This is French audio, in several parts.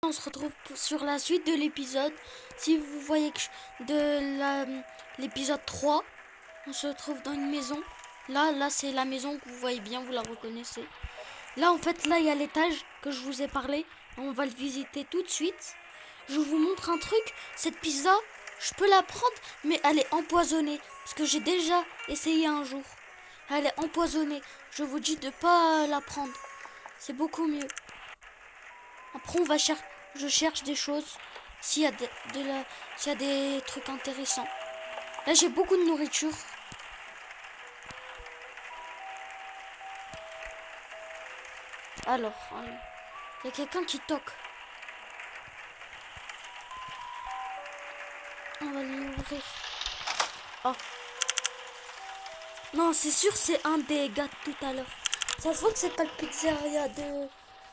On se retrouve sur la suite de l'épisode. Si vous voyez de l'épisode 3, on se retrouve dans une maison. Là c'est la maison que vous voyez bien, vous la reconnaissez. Là en fait, là il y a l'étage que je vous ai parlé. On va le visiter tout de suite. Je vous montre un truc. Cette pizza, je peux la prendre, mais elle est empoisonnée. Parce que j'ai déjà essayé un jour. Elle est empoisonnée. Je vous dis de pas la prendre. C'est beaucoup mieux. Après, je cherche des choses. S'il y a s'il y a des trucs intéressants. Là, j'ai beaucoup de nourriture. Alors, il y a quelqu'un qui toque. On va lui ouvrir. Oh. Non, c'est sûr, c'est un des gars de tout à l'heure. Ça se voit que c'est pas le pizzeria de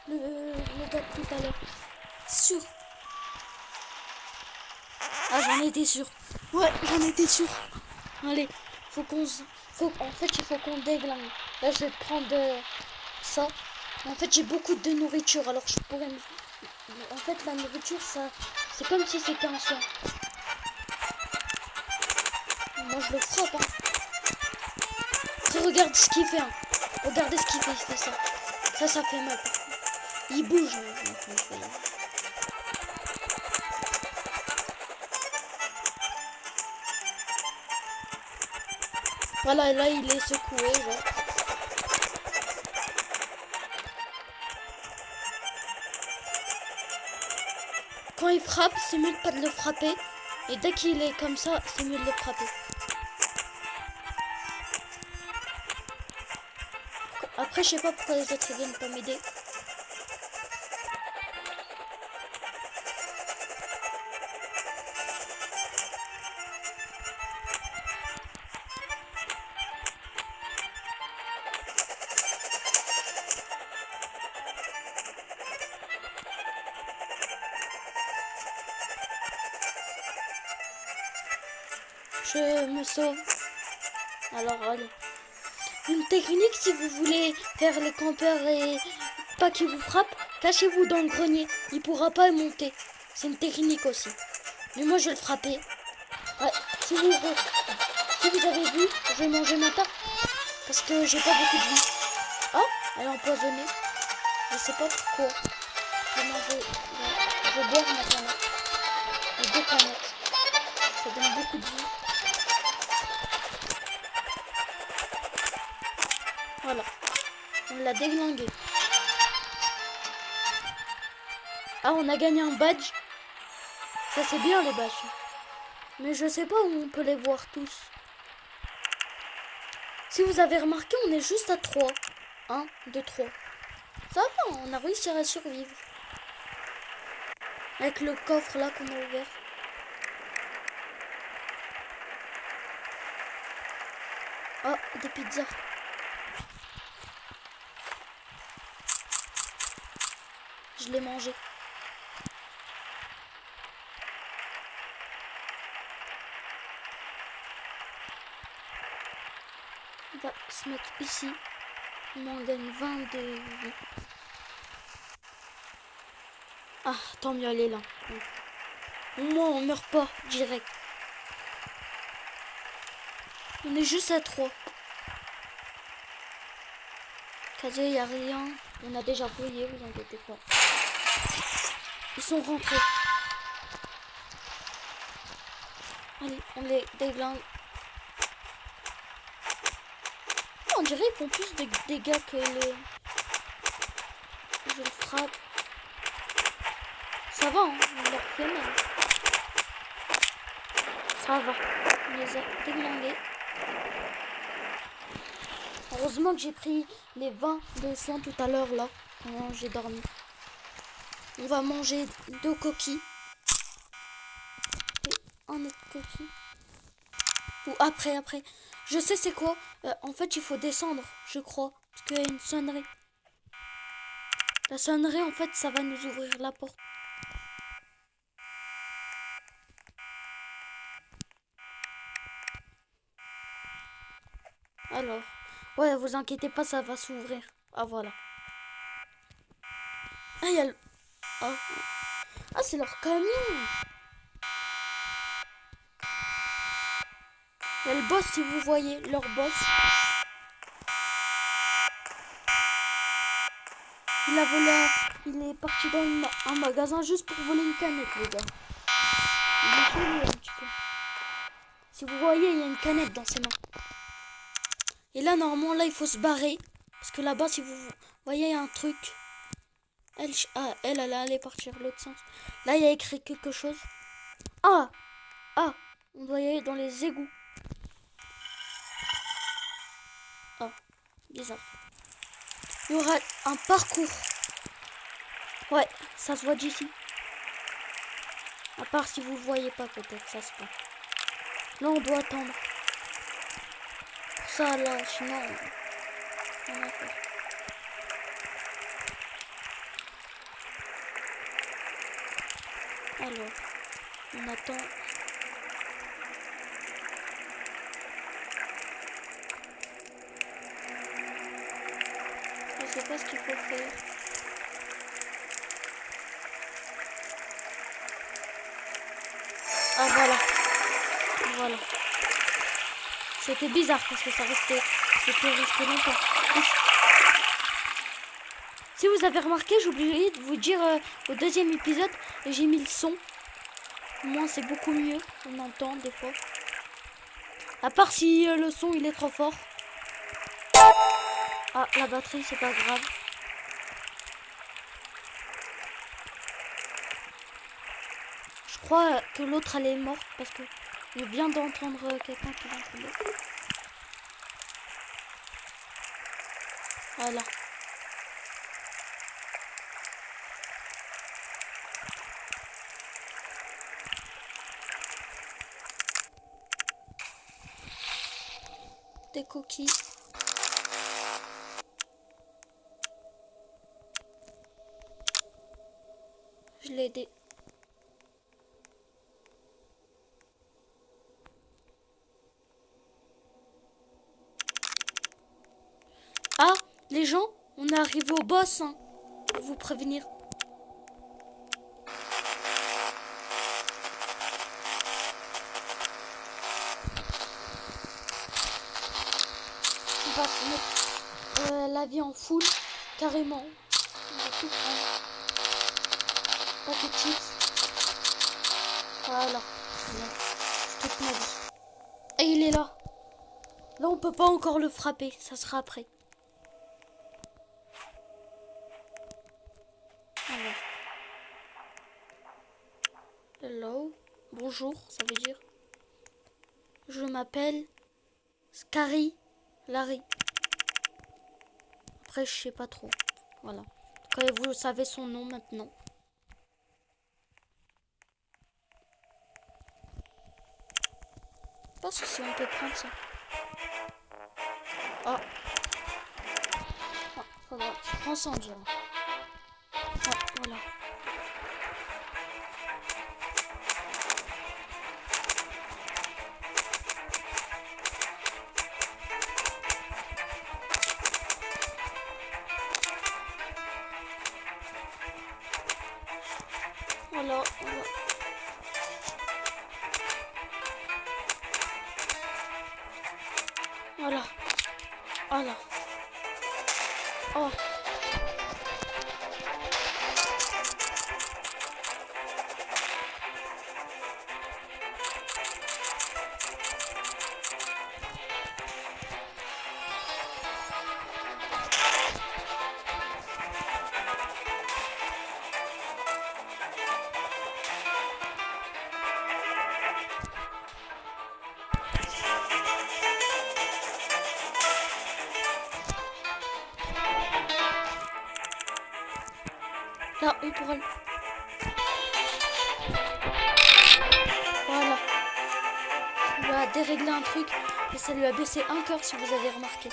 le gars de tout à l'heure. Sûr. Ah, j'en étais sûr. Ouais, j'en étais sûr. Allez, en fait, il faut qu'on déglingue. Là, je vais prendre ça. En fait, j'ai beaucoup de nourriture, alors je pourrais En fait, la nourriture, ça, c'est comme si c'était un soin. Moi, je le frappe, hein. Après, regarde ce qu'il fait, hein. Regardez ce qu'il fait, il fait ça. Ça fait mal. Il bouge. Voilà, là, il est secoué, genre. Quand il frappe, c'est mieux de pas de le frapper. Et dès qu'il est comme ça, c'est mieux de le frapper. Après, je sais pas pourquoi les autres viennent pas m'aider. Je me sauve. Alors, allez. Une technique, si vous voulez faire les campeurs et pas qu'ils vous frappent, cachez-vous dans le grenier. Il pourra pas monter. C'est une technique aussi. Mais moi, je vais le frapper. Ouais. Si vous avez vu, je vais manger ma tarte. Parce que j'ai pas beaucoup de vie. Oh, elle est empoisonnée. Je sais pas pourquoi. Je vais manger. Je vais boire ma canette. Les 2 canettes. Ça donne beaucoup de vie. Voilà. On l'a déglingué. Ah, on a gagné un badge. Ça, c'est bien, les badges. Mais je sais pas où on peut les voir tous. Si vous avez remarqué, on est juste à 3. 1, 2, 3. Ça va, on a réussi à survivre. Avec le coffre là qu'on a ouvert. Oh, des pizzas. Je l'ai mangé. On va se mettre ici. On en gagne 22. Ah, tant mieux, elle est là. Au moins, on meurt pas direct. On est juste à 3. Casier, il n'y a rien. On a déjà fouillé, vous inquiétez pas. Ils sont rentrés. Allez, on les déglingue. On dirait qu'ils font plus de dégâts que les... Je le frappe. Ça va, hein, on leur fait mal. Ça va. On les a déglingués. Heureusement que j'ai pris les 20 de soins tout à l'heure là, quand j'ai dormi. On va manger 2 coquilles. Et un autre coquille. Ou après. Je sais c'est quoi. En fait, il faut descendre, je crois. Parce qu'il y a une sonnerie. La sonnerie, en fait, ça va nous ouvrir la porte. Alors. Ouais, vous inquiétez pas, ça va s'ouvrir. Ah, voilà. Ah, il y a le... Oh. Ah, c'est leur camion. Il y a le boss, si vous voyez, leur boss. Il a volé, il est parti dans un magasin juste pour voler une canette, les gars. Il est chelou, un petit peu. Si vous voyez, il y a une canette dans ses mains. Et là, normalement, là, il faut se barrer. Parce que là-bas, si vous voyez, il y a un truc. Elle allait partir l'autre sens. Là, il y a écrit quelque chose. Ah, on doit y aller dans les égouts. Ah, bizarre. Il y aura un parcours. Ouais, ça se voit d'ici. À part si vous le voyez pas, peut-être, ça se peut. Là, on doit attendre. Pour ça, là, sinon, on a peur. Alors, on attend. Je sais pas ce qu'il faut faire. Ah, voilà. C'était bizarre parce que c'était resté longtemps. Si vous avez remarqué, j'ai oublié de vous dire au deuxième épisode, j'ai mis le son. Au moins c'est beaucoup mieux, on entend des fois. À part si le son il est trop fort. Ah, la batterie, c'est pas grave. Je crois que l'autre elle est morte parce que je viens d'entendre quelqu'un qui va tomber. Voilà. Des coquilles. Je l'ai aidé. Ah, les gens, on est arrivé au boss, hein, pour vous prévenir. On va se mettre la vie en full, carrément. On va tout prendre. Paquet de chips. Voilà. C'est toute ma vie. Et il est là. Là, on peut pas encore le frapper. Ça sera après. Alors. Hello. Bonjour, ça veut dire. Je m'appelle Scary Larry. Après, je sais pas trop. Voilà. Quand vous savez son nom maintenant. Je pense que si on peut prendre ça. Ah. Ah, faudra. Je prends ça en dirait. Ah, voilà. Voilà. Voilà. Voilà. Oh. Là, on pourra le... Voilà. On va dérégler un truc et ça lui a baissé un cœur si vous avez remarqué.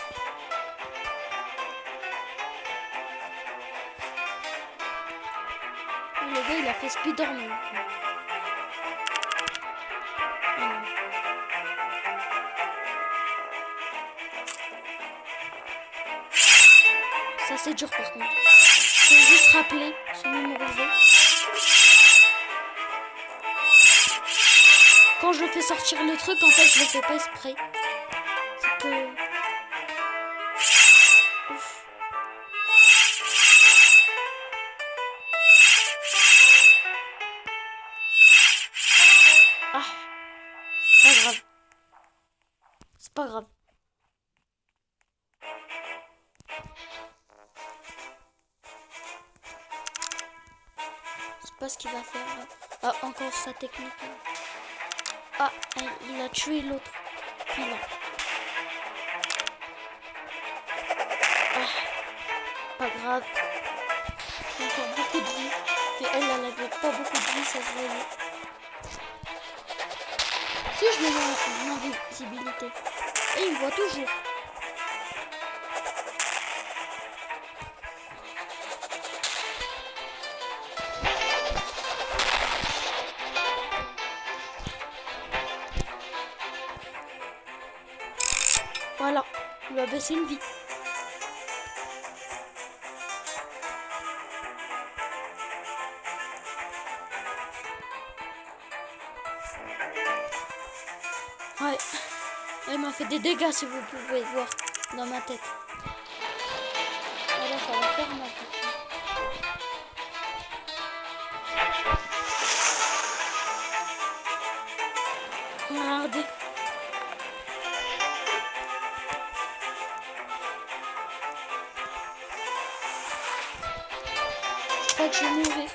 Le gars, il a fait Spider-Man. Voilà. Ça, c'est dur par contre. Faut juste rappeler, se mémoriser. quand je fais sortir le truc, en fait, je le fais pas exprès. C'est que... Ouf. Ah, pas grave. C'est pas grave. Je sais pas ce qu'il va faire. Là. Ah, encore sa technique. Là. Ah, il a tué l'autre. Puis là. Ah, pas grave. J'ai encore beaucoup de vie. Mais elle avait pas beaucoup de vie, ça se voyait. Si je me mets en invisibilité. Et il me voit toujours. Voilà, il va baisser une vie. Ouais, il m'a fait des dégâts si vous pouvez voir dans ma tête. Voilà, ça va faire mal. Regardez. Je crois que je vais mourir.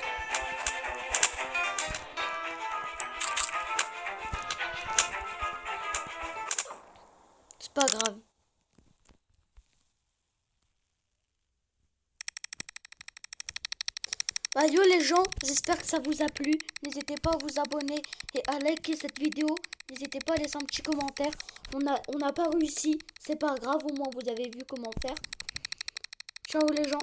C'est pas grave. Bah yo les gens, j'espère que ça vous a plu. N'hésitez pas à vous abonner et à liker cette vidéo. N'hésitez pas à laisser un petit commentaire. On n'a pas réussi, c'est pas grave, au moins vous avez vu comment faire. Ciao les gens.